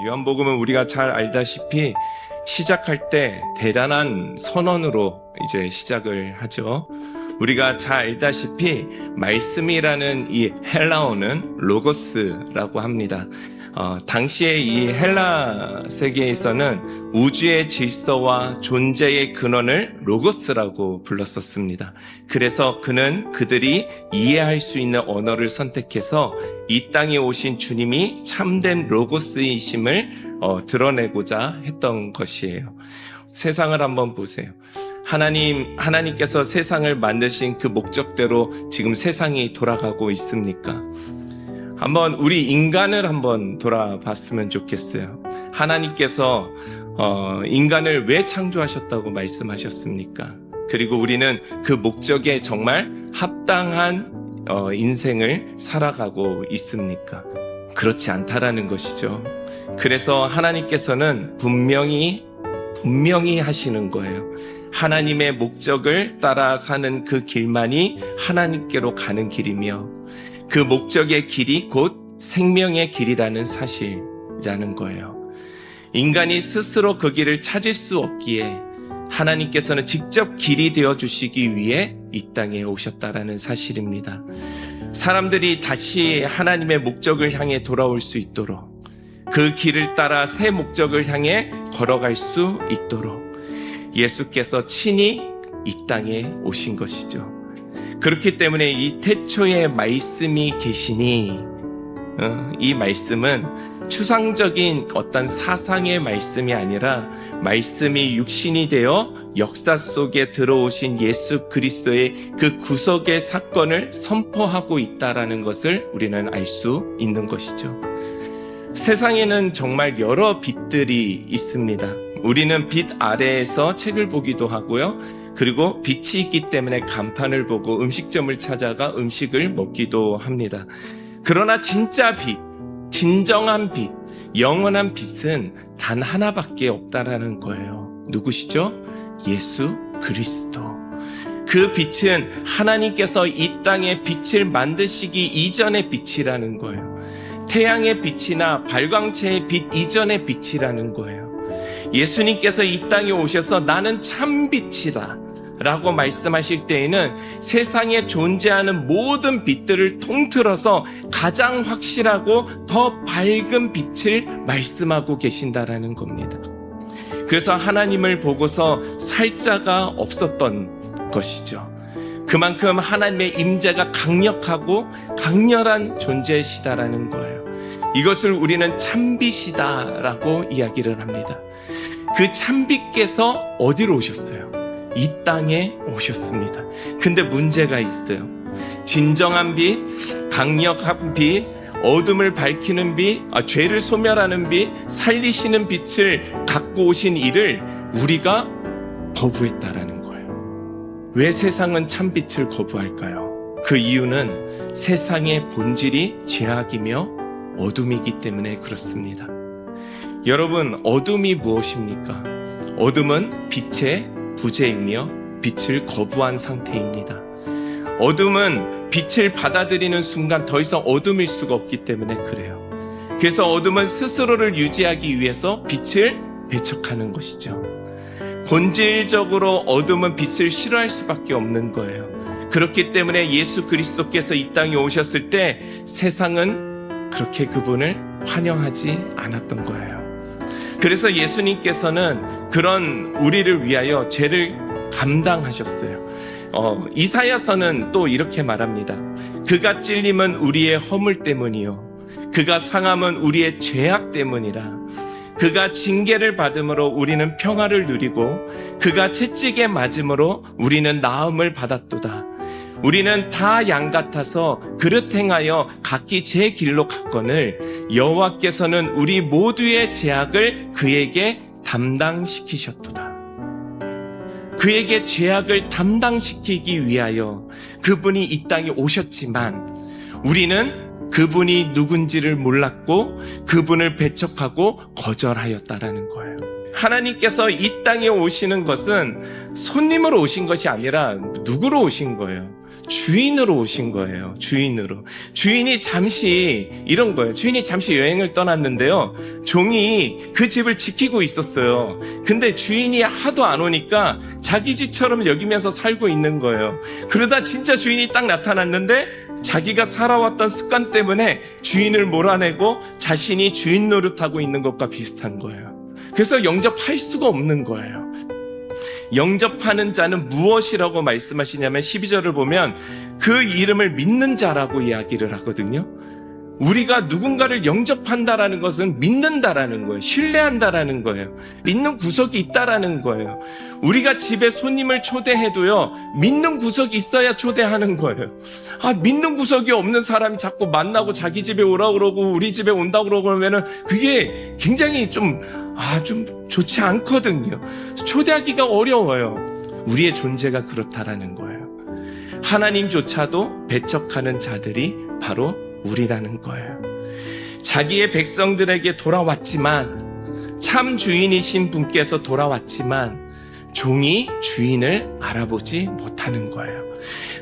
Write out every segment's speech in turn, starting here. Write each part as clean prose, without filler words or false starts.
요한복음은 우리가 잘 알다시피 시작할 때 대단한 선언으로 이제 시작을 하죠. 우리가 잘 알다시피 말씀이라는 이 헬라어는 로고스라고 합니다. 당시에 이 헬라 세계에서는 우주의 질서와 존재의 근원을 로고스라고 불렀었습니다. 그래서 그는 그들이 이해할 수 있는 언어를 선택해서 이 땅에 오신 주님이 참된 로고스이심을 드러내고자 했던 것이에요. 세상을 한번 보세요. 하나님께서 세상을 만드신 그 목적대로 지금 세상이 돌아가고 있습니까? 한번 우리 인간을 한번 돌아봤으면 좋겠어요. 하나님께서 인간을 왜 창조하셨다고 말씀하셨습니까? 그리고 우리는 그 목적에 정말 합당한 인생을 살아가고 있습니까? 그렇지 않다라는 것이죠. 그래서 하나님께서는 분명히 하시는 거예요. 하나님의 목적을 따라 사는 그 길만이 하나님께로 가는 길이며 그 목적의 길이 곧 생명의 길이라는 사실이라는 거예요. 인간이 스스로 그 길을 찾을 수 없기에 하나님께서는 직접 길이 되어주시기 위해 이 땅에 오셨다라는 사실입니다. 사람들이 다시 하나님의 목적을 향해 돌아올 수 있도록 그 길을 따라 새 목적을 향해 걸어갈 수 있도록 예수께서 친히 이 땅에 오신 것이죠. 그렇기 때문에 이 태초에 말씀이 계시니 이 말씀은 추상적인 어떤 사상의 말씀이 아니라 말씀이 육신이 되어 역사 속에 들어오신 예수 그리스도의 그 구속의 사건을 선포하고 있다라는 것을 우리는 알 수 있는 것이죠. 세상에는 정말 여러 빛들이 있습니다. 우리는 빛 아래에서 책을 보기도 하고요. 그리고 빛이 있기 때문에 간판을 보고 음식점을 찾아가 음식을 먹기도 합니다. 그러나 진짜 빛, 진정한 빛, 영원한 빛은 단 하나밖에 없다라는 거예요. 누구시죠? 예수 그리스도. 그 빛은 하나님께서 이 땅에 빛을 만드시기 이전의 빛이라는 거예요. 태양의 빛이나 발광체의 빛 이전의 빛이라는 거예요. 예수님께서 이 땅에 오셔서 나는 참빛이다 라고 말씀하실 때에는 세상에 존재하는 모든 빛들을 통틀어서 가장 확실하고 더 밝은 빛을 말씀하고 계신다라는 겁니다. 그래서 하나님을 보고서 살 자가 없었던 것이죠. 그만큼 하나님의 임재가 강력하고 강렬한 존재시다라는 거예요. 이것을 우리는 참빛이다라고 이야기를 합니다. 그 참빛께서 어디로 오셨어요? 이 땅에 오셨습니다. 근데 문제가 있어요. 진정한 빛, 강력한 빛, 어둠을 밝히는 빛, 죄를 소멸하는 빛, 살리시는 빛을 갖고 오신 이를 우리가 거부했다라는 거예요. 왜 세상은 참빛을 거부할까요? 그 이유는 세상의 본질이 죄악이며 어둠이기 때문에 그렇습니다. 여러분, 어둠이 무엇입니까? 어둠은 빛의 부재이며 빛을 거부한 상태입니다. 어둠은 빛을 받아들이는 순간 더 이상 어둠일 수가 없기 때문에 그래요. 그래서 어둠은 스스로를 유지하기 위해서 빛을 배척하는 것이죠. 본질적으로 어둠은 빛을 싫어할 수밖에 없는 거예요. 그렇기 때문에 예수 그리스도께서 이 땅에 오셨을 때 세상은 그렇게 그분을 환영하지 않았던 거예요. 그래서 예수님께서는 그런 우리를 위하여 죄를 감당하셨어요. 이사야서는 또 이렇게 말합니다. 그가 찔림은 우리의 허물 때문이요 그가 상함은 우리의 죄악 때문이라. 그가 징계를 받음으로 우리는 평화를 누리고 그가 채찍에 맞음으로 우리는 나음을 받았도다. 우리는 다 양 같아서 그릇 행하여 각기 제 길로 갔거늘 여호와께서는 우리 모두의 죄악을 그에게 담당시키셨도다. 그에게 죄악을 담당시키기 위하여 그분이 이 땅에 오셨지만 우리는 그분이 누군지를 몰랐고 그분을 배척하고 거절하였다라는 거예요. 하나님께서 이 땅에 오시는 것은 손님으로 오신 것이 아니라 누구로 오신 거예요? 주인으로 오신 거예요. 주인으로. 주인이 잠시 이런 거예요. 주인이 잠시 여행을 떠났는데요. 종이 그 집을 지키고 있었어요. 근데 주인이 하도 안 오니까 자기 집처럼 여기면서 살고 있는 거예요. 그러다 진짜 주인이 딱 나타났는데 자기가 살아왔던 습관 때문에 주인을 몰아내고 자신이 주인 노릇하고 있는 것과 비슷한 거예요. 그래서 영접할 수가 없는 거예요. 영접하는 자는 무엇이라고 말씀하시냐면 12절을 보면 그 이름을 믿는 자라고 이야기를 하거든요. 우리가 누군가를 영접한다라는 것은 믿는다라는 거예요. 신뢰한다라는 거예요. 믿는 구석이 있다라는 거예요. 우리가 집에 손님을 초대해도요, 믿는 구석이 있어야 초대하는 거예요. 믿는 구석이 없는 사람이 자꾸 만나고 자기 집에 오라고 그러고 우리 집에 온다고 그러면은 그게 굉장히 좀 좋지 않거든요. 초대하기가 어려워요. 우리의 존재가 그렇다라는 거예요. 하나님조차도 배척하는 자들이 바로 우리라는 거예요. 자기의 백성들에게 돌아왔지만, 참 주인이신 분께서 돌아왔지만 종이 주인을 알아보지 못하는 거예요.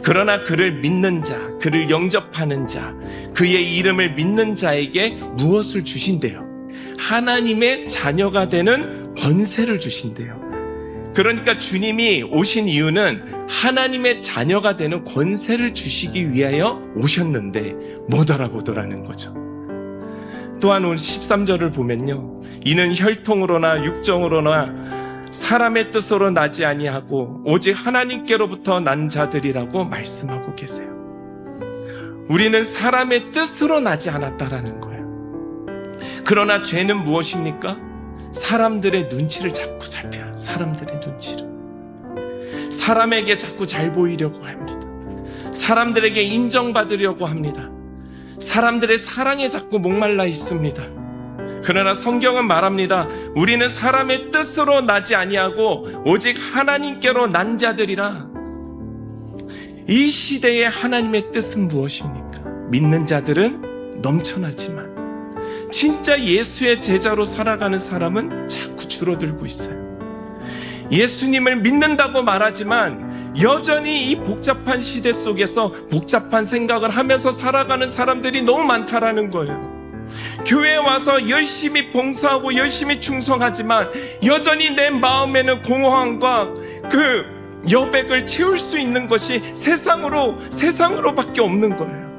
그러나 그를 믿는 자, 그를 영접하는 자, 그의 이름을 믿는 자에게 무엇을 주신대요? 하나님의 자녀가 되는 권세를 주신대요. 그러니까 주님이 오신 이유는 하나님의 자녀가 되는 권세를 주시기 위하여 오셨는데 못 알아보더라는 거죠. 또한 오늘 13절을 보면요, 이는 혈통으로나 육정으로나 사람의 뜻으로 나지 아니하고 오직 하나님께로부터 난 자들이라고 말씀하고 계세요. 우리는 사람의 뜻으로 나지 않았다라는 거예요. 그러나 죄는 무엇입니까? 사람들의 눈치를 자꾸 살펴요. 사람들의 눈치를. 사람에게 자꾸 잘 보이려고 합니다. 사람들에게 인정받으려고 합니다. 사람들의 사랑에 자꾸 목말라 있습니다. 그러나 성경은 말합니다. 우리는 사람의 뜻으로 나지 아니하고 오직 하나님께로 난 자들이라. 이 시대의 하나님의 뜻은 무엇입니까? 믿는 자들은 넘쳐나지만 진짜 예수의 제자로 살아가는 사람은 자꾸 줄어들고 있어요. 예수님을 믿는다고 말하지만 여전히 이 복잡한 시대 속에서 복잡한 생각을 하면서 살아가는 사람들이 너무 많다라는 거예요. 교회에 와서 열심히 봉사하고 열심히 충성하지만 여전히 내 마음에는 공허함과 그 여백을 채울 수 있는 것이 세상으로밖에 없는 거예요.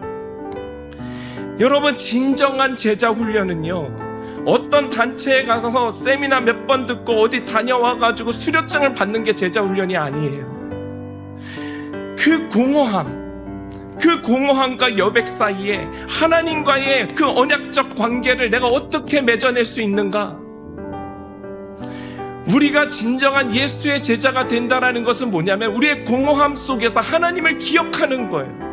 여러분, 진정한 제자 훈련은요, 어떤 단체에 가서 세미나 몇 번 듣고 어디 다녀와가지고 수료증을 받는 게 제자 훈련이 아니에요. 그 공허함과 여백 사이에 하나님과의 그 언약적 관계를 내가 어떻게 맺어낼 수 있는가? 우리가 진정한 예수의 제자가 된다라는 것은 뭐냐면 우리의 공허함 속에서 하나님을 기억하는 거예요.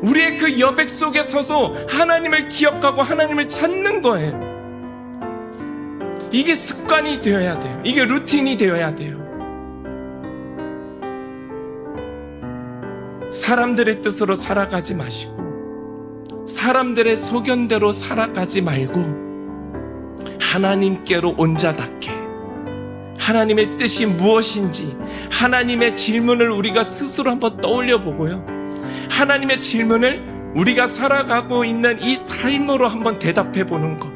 우리의 그 여백 속에 서서 하나님을 기억하고 하나님을 찾는 거예요. 이게 습관이 되어야 돼요. 이게 루틴이 되어야 돼요. 사람들의 뜻으로 살아가지 마시고 사람들의 소견대로 살아가지 말고 하나님께로 온자답게 하나님의 뜻이 무엇인지 하나님의 질문을 우리가 스스로 한번 떠올려 보고요, 하나님의 질문을 우리가 살아가고 있는 이 삶으로 한번 대답해 보는 것.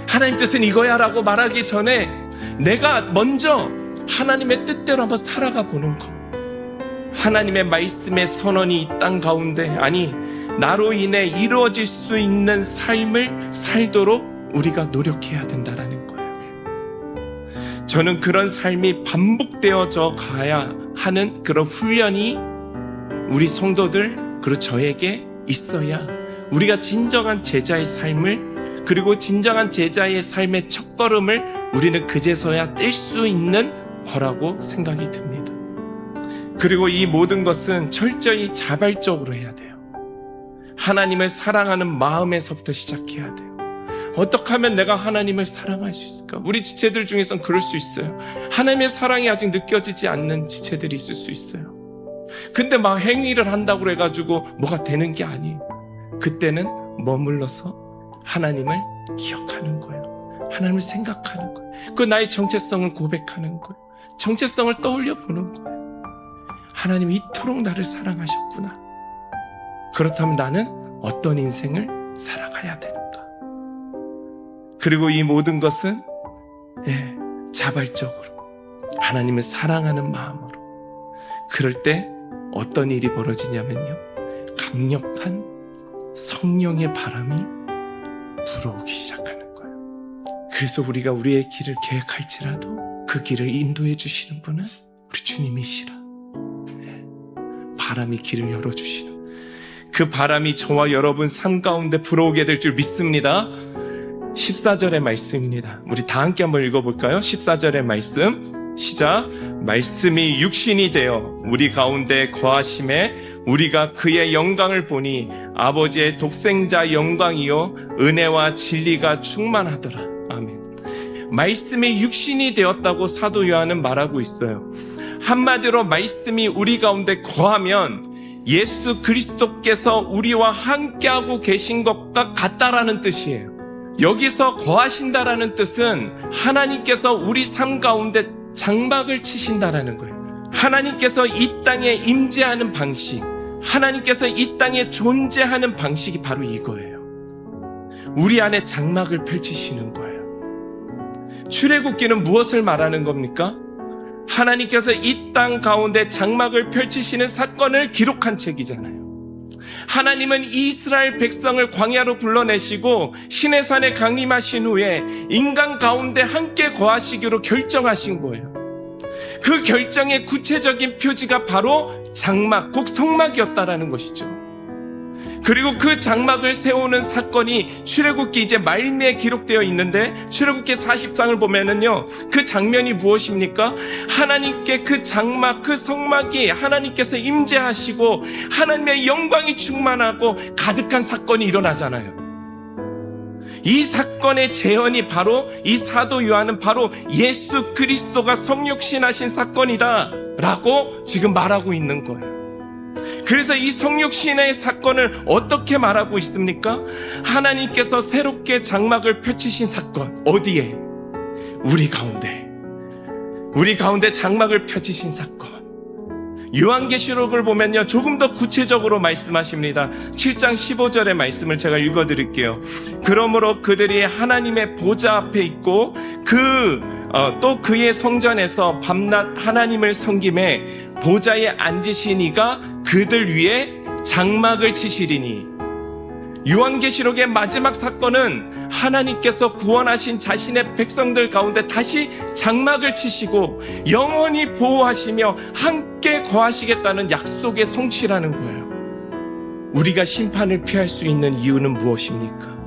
하나님 뜻은 이거야 라고 말하기 전에 내가 먼저 하나님의 뜻대로 한번 살아가 보는 것. 하나님의 말씀의 선언이 이 땅 가운데, 아니 나로 인해 이루어질 수 있는 삶을 살도록 우리가 노력해야 된다라는 거예요. 저는 그런 삶이 반복되어져 가야 하는 그런 훈련이 우리 성도들 그리고 저에게 있어야 우리가 진정한 제자의 삶을, 그리고 진정한 제자의 삶의 첫걸음을 우리는 그제서야 뗄 수 있는 거라고 생각이 듭니다. 그리고 이 모든 것은 철저히 자발적으로 해야 돼요. 하나님을 사랑하는 마음에서부터 시작해야 돼요. 어떻게 하면 내가 하나님을 사랑할 수 있을까? 우리 지체들 중에서는 그럴 수 있어요. 하나님의 사랑이 아직 느껴지지 않는 지체들이 있을 수 있어요. 근데 막 행위를 한다고 해가지고 뭐가 되는 게 아니에요. 그때는 머물러서 하나님을 기억하는 거예요. 하나님을 생각하는 거예요. 그 나의 정체성을 고백하는 거예요. 정체성을 떠올려 보는 거예요. 하나님이 이토록 나를 사랑하셨구나. 그렇다면 나는 어떤 인생을 살아가야 되는가? 그리고 이 모든 것은 자발적으로 하나님을 사랑하는 마음으로. 그럴 때 어떤 일이 벌어지냐면요, 강력한 성령의 바람이 불어오기 시작하는 거예요. 그래서 우리가 우리의 길을 계획할지라도 그 길을 인도해 주시는 분은 우리 주님이시라. 바람이 길을 열어주시는, 그 바람이 저와 여러분 삶 가운데 불어오게 될 줄 믿습니다. 14절의 말씀입니다. 우리 다 함께 한번 읽어볼까요? 14절의 말씀 시작. 말씀이 육신이 되어 우리 가운데 거하심에 우리가 그의 영광을 보니 아버지의 독생자 영광이요 은혜와 진리가 충만하더라. 아멘. 말씀이 육신이 되었다고 사도 요한은 말하고 있어요. 한마디로 말씀이 우리 가운데 거하면 예수 그리스도께서 우리와 함께하고 계신 것과 같다라는 뜻이에요. 여기서 거하신다라는 뜻은 하나님께서 우리 삶 가운데 장막을 치신다라는 거예요. 하나님께서 이 땅에 임재하는 방식, 하나님께서 이 땅에 존재하는 방식이 바로 이거예요. 우리 안에 장막을 펼치시는 거예요. 출애굽기는 무엇을 말하는 겁니까? 하나님께서 이 땅 가운데 장막을 펼치시는 사건을 기록한 책이잖아요. 하나님은 이스라엘 백성을 광야로 불러내시고 시내산에 강림하신 후에 인간 가운데 함께 거하시기로 결정하신 거예요. 그 결정의 구체적인 표지가 바로 장막, 곧 성막이었다라는 것이죠. 그리고 그 장막을 세우는 사건이 출애굽기 이제 말미에 기록되어 있는데, 출애굽기 40장을 보면은요, 그 장면이 무엇입니까? 하나님께 그 장막, 그 성막이 하나님께서 임재하시고 하나님의 영광이 충만하고 가득한 사건이 일어나잖아요. 이 사건의 재현이 바로, 이 사도 요한은 바로 예수 그리스도가 성육신하신 사건이다 라고 지금 말하고 있는 거예요. 그래서 이 성육신의 사건을 어떻게 말하고 있습니까? 하나님께서 새롭게 장막을 펼치신 사건. 어디에? 우리 가운데 장막을 펼치신 사건. 요한계시록을 보면요, 조금 더 구체적으로 말씀하십니다. 7장 15절의 말씀을 제가 읽어드릴게요. 그러므로 그들이 하나님의 보좌 앞에 있고 또 그의 성전에서 밤낮 하나님을 섬김에 보좌에 앉으신 이가 그들 위에 장막을 치시리니. 요한계시록의 마지막 사건은 하나님께서 구원하신 자신의 백성들 가운데 다시 장막을 치시고 영원히 보호하시며 함께 거하시겠다는 약속의 성취라는 거예요. 우리가 심판을 피할 수 있는 이유는 무엇입니까?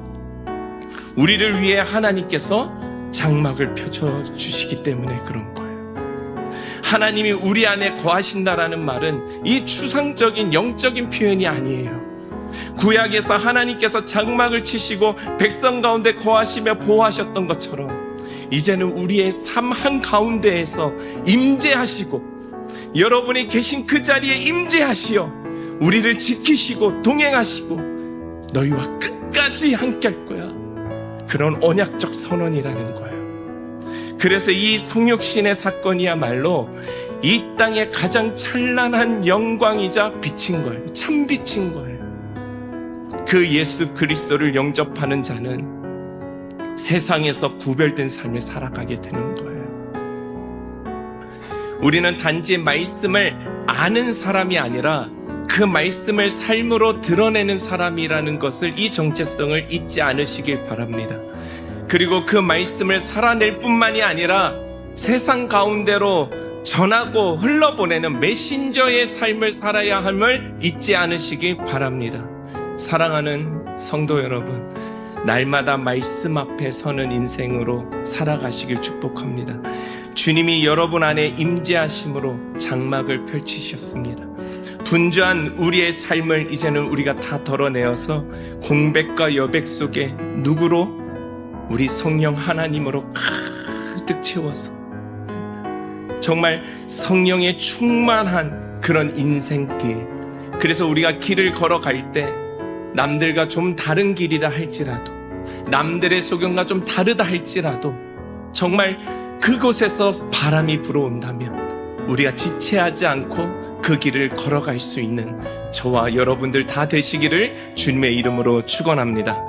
우리를 위해 하나님께서 장막을 펼쳐주시기 때문에 그런 거예요. 하나님이 우리 안에 거하신다라는 말은 이 추상적인 영적인 표현이 아니에요. 구약에서 하나님께서 장막을 치시고 백성 가운데 거하시며 보호하셨던 것처럼 이제는 우리의 삶 한가운데에서 임재하시고, 여러분이 계신 그 자리에 임재하시어 우리를 지키시고 동행하시고 너희와 끝까지 함께 할 거야. 그런 언약적 선언이라는 거예요. 그래서 이 성육신의 사건이야말로 이 땅의 가장 찬란한 영광이자 빛인 거예요. 참 빛인 거예요. 그 예수 그리스도를 영접하는 자는 세상에서 구별된 삶을 살아가게 되는 거예요. 우리는 단지 말씀을 아는 사람이 아니라 그 말씀을 삶으로 드러내는 사람이라는 것을, 이 정체성을 잊지 않으시길 바랍니다. 그리고 그 말씀을 살아낼 뿐만이 아니라 세상 가운데로 전하고 흘러보내는 메신저의 삶을 살아야 함을 잊지 않으시길 바랍니다. 사랑하는 성도 여러분, 날마다 말씀 앞에 서는 인생으로 살아가시길 축복합니다. 주님이 여러분 안에 임재하심으로 장막을 펼치셨습니다. 분주한 우리의 삶을 이제는 우리가 다 덜어내어서 공백과 여백 속에 누구로? 우리 성령 하나님으로 가득 채워서 정말 성령에 충만한 그런 인생길. 그래서 우리가 길을 걸어갈 때 남들과 좀 다른 길이라 할지라도, 남들의 소견과 좀 다르다 할지라도 정말 그곳에서 바람이 불어온다면 우리가 지체하지 않고 그 길을 걸어갈 수 있는 저와 여러분들 다 되시기를 주님의 이름으로 축원합니다.